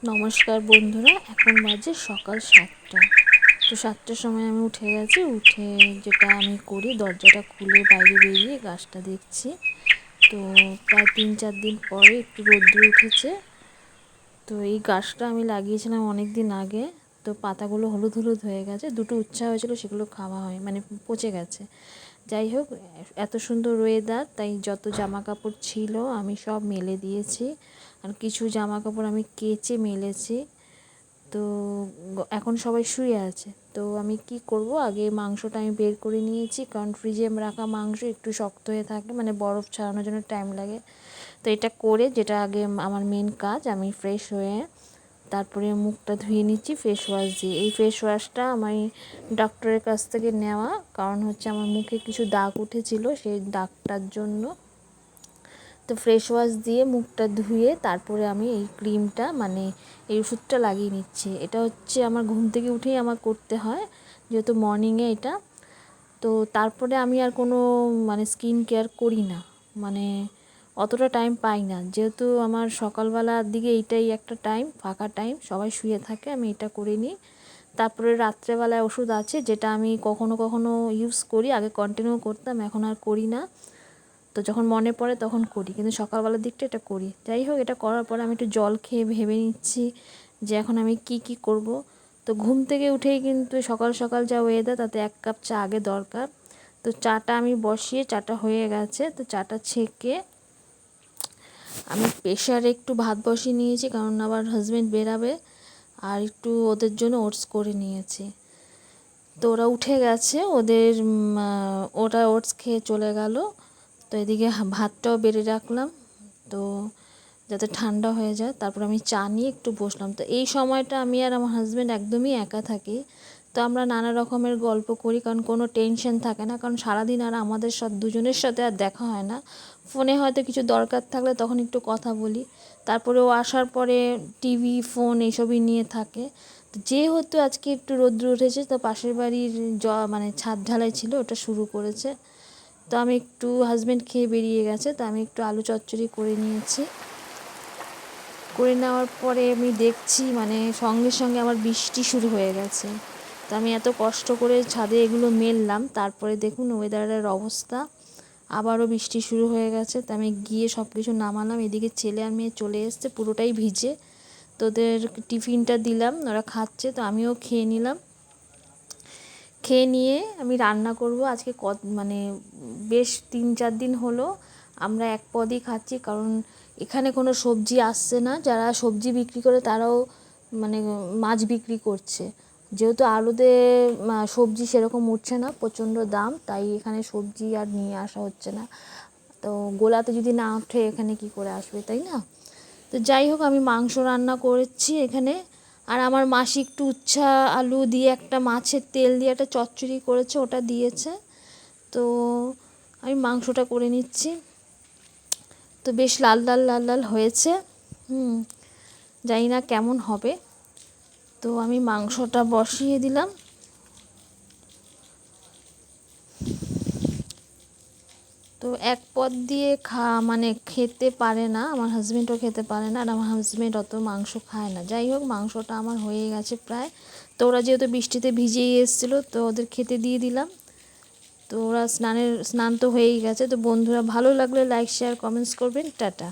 নমস্কার বন্ধুরা, এখন বাজে সকাল 7টা। তো 7টার সময় আমি উঠে গেছি। উঠে যেটা আমি করি, দরজাটা খুলে বাইরে বেরিয়ে গাছটা দেখছি। তো প্রায় 3-4 দিন পরে একটু রোদ্দুর উঠেছে। তো এই গাছটা আমি লাগিয়েছিলাম অনেক দিন আগে। তো পাতাগুলো হলুদ হলুদ হয়ে গেছে, দুটো উচ্ছা হয়েছিল, সেগুলো খাওয়া হয় মানে পচে গেছে। যাই হোক, এত সুন্দর ওয়েদার, তাই যত জামা কাপড় ছিল আমি সব মেলে দিয়েছি। আর কিছু জামা কাপড় আমি কেচে মেলেছি। তো এখন সবাই শুয়ে আছে। তো আমি কি করব, আগে মাংসটা আমি বের করে নিয়েছি, কারণ ফ্রিজে রাখা মাংস একটু শক্ত হয়ে থাকে, মানে বরফ ছাড়ানোর জন্য টাইম লাগে। তো এটা করে, যেটা আগে আমার মেন কাজ, আমি ফ্রেশ হয়ে তারপরে মুখটা ধুয়ে নিচ্ছি ফেস ওয়াশ দিয়ে। এই ফেস ওয়াশটা আমি ডক্টরের কাছ থেকে নেওয়া, কারণ হচ্ছে আমার মুখে কিছু দাগ উঠেছিল, সেই দাগটার জন্য। তো ফ্রেশ ওয়াশ দিয়ে মুখটা ধুয়ে তারপরে আমি এই ক্রিমটা, মানে এই ওষুধটা লাগিয়ে নিচ্ছি। এটা হচ্ছে আমার ঘুম থেকে উঠেই আমার করতে হয়, যেহেতু মর্নিংয়ে এটা। তো তারপরে আমি আর কোনো মানে স্কিন কেয়ার করি না, মানে অতটা টাইম পাই না, যেহেতু আমার সকালবেলার দিকে এইটাই একটা টাইম, ফাঁকা টাইম, সবাই শুয়ে থাকে, আমি এটা করে নিই। তারপরে রাত্রেবেলায় ওষুধ আছে, যেটা আমি কখনো কখনো ইউজ করি, আগে কন্টিনিউ করতাম, এখন আর করি না। তো যখন মনে পড়ে তখন করি, কিন্তু সকালবেলার দিকটা এটা করি। যাই হোক, এটা করার পরে আমি একটু জল খেয়ে ভেবে নিচ্ছি যে এখন আমি কি কি করব। তো ঘুম থেকে উঠেই কিন্তু সকাল সকাল যা ওয়েদার, তাতে 1 কাপ চা আগে দরকার। তো চাটা আমি বসিয়ে, চাটা হয়ে গেছে, তো চাটা ছেঁকে আমি প্রেশারে একটু ভাত বসিয়ে নিয়েছি, কারণ আবার হাজব্যান্ড বেরাবে। আর একটু ওদের জন্য ওটস করে নিয়েছি। তো ওরা উঠে গেছে, ওরা ওটস খেয়ে চলে গেল। তো এদিকে ভাতটাও বেড়ে রাখলাম, তো যাতে ঠান্ডা হয়ে যায়। তারপর আমি চা নিয়ে একটু বসলাম। তো এই সময়টা আমি আর আমার হাজব্যান্ড একদমই একা থাকি। তো আমরা নানা রকমের গল্প করি, কারণ কোনো টেনশন থাকে না, কারণ সারাদিন আর আমাদের দুজনের সাথে আর দেখা হয় না। ফোনে হয়তো কিছু দরকার থাকলে তখন একটু কথা বলি। তারপরে ও আসার পরে টিভি, ফোন এইসবই নিয়ে থাকে। তো যেহেতু আজকে একটু রৌদ্র উঠেছে, তো পাশের বাড়ির মানে ছাদ ঢালাই ছিল, ওটা শুরু করেছে। তো আমি একটু, হাজব্যান্ড খেয়ে বেরিয়ে গেছে, তো আমি একটু আলু চচ্চড়ি করে নিয়েছি। করে নেওয়ার পরে আমি দেখছি, মানে সঙ্গে সঙ্গে আমার বৃষ্টি শুরু হয়ে গেছে। তো আমি এত কষ্ট করে ছাদে এগুলো মেললাম, তারপরে দেখুন ওয়েদারের অবস্থা, আবারও বৃষ্টি শুরু হয়ে গেছে। তো আমি গিয়ে সব কিছু নামালাম। এদিকে ছেলে আর মেয়ে চলে এসছে, পুরোটাই ভিজে। তো ওদের টিফিনটা দিলাম, ওরা খাচ্ছে, তো আমিও খেয়ে নিলাম। খেয়ে নিয়ে আমি রান্না করব আজকে। মানে বেশ 3-4 দিন হলো আমরা এক পদই খাচ্ছি, কারণ এখানে কোনো সবজি আসছে না। যারা সবজি বিক্রি করে তারাও মানে মাছ বিক্রি করছে, যেহেতু আলুতে সবজি সেরকম উঠছে না, প্রচণ্ড দাম, তাই এখানে সবজি আর নিয়ে আসা হচ্ছে না। তো গোলাতে যদি না ওঠে, এখানে কি করে আসবে, তাই না? তো যাই হোক, আমি মাংস রান্না করেছি এখানে। আর আমার মাসি একটু উচ্ছা আলু দিয়ে একটা মাছের তেল দিয়ে একটা চচ্চড়ি করেছে, ওটা দিয়েছে। তো আমি মাংসটা করে নিচ্ছি। তো বেশ লাল লাল লাল লাল হয়েছে। জানি না কেমন হবে। তো আমি মাংসটা বসিয়ে দিলাম। তো এক পদ দিয়ে মানে খেতে পারে না, আমার হাজব্যান্ডও খেতে পারে না, আর আমার হাজব্যান্ড অত মাংস খায় না। যাই হোক, মাংসটা আমার হয়ে গেছে প্রায়। তো ওরা যেহেতু বৃষ্টিতে ভিজেই এসেছিলো, তো ওদের খেতে দিয়ে দিলাম। তো ওরা স্নান তো হয়েই গেছে। তো বন্ধুরা, ভালো লাগলে লাইক, শেয়ার, কমেন্টস করবেন। টাটা।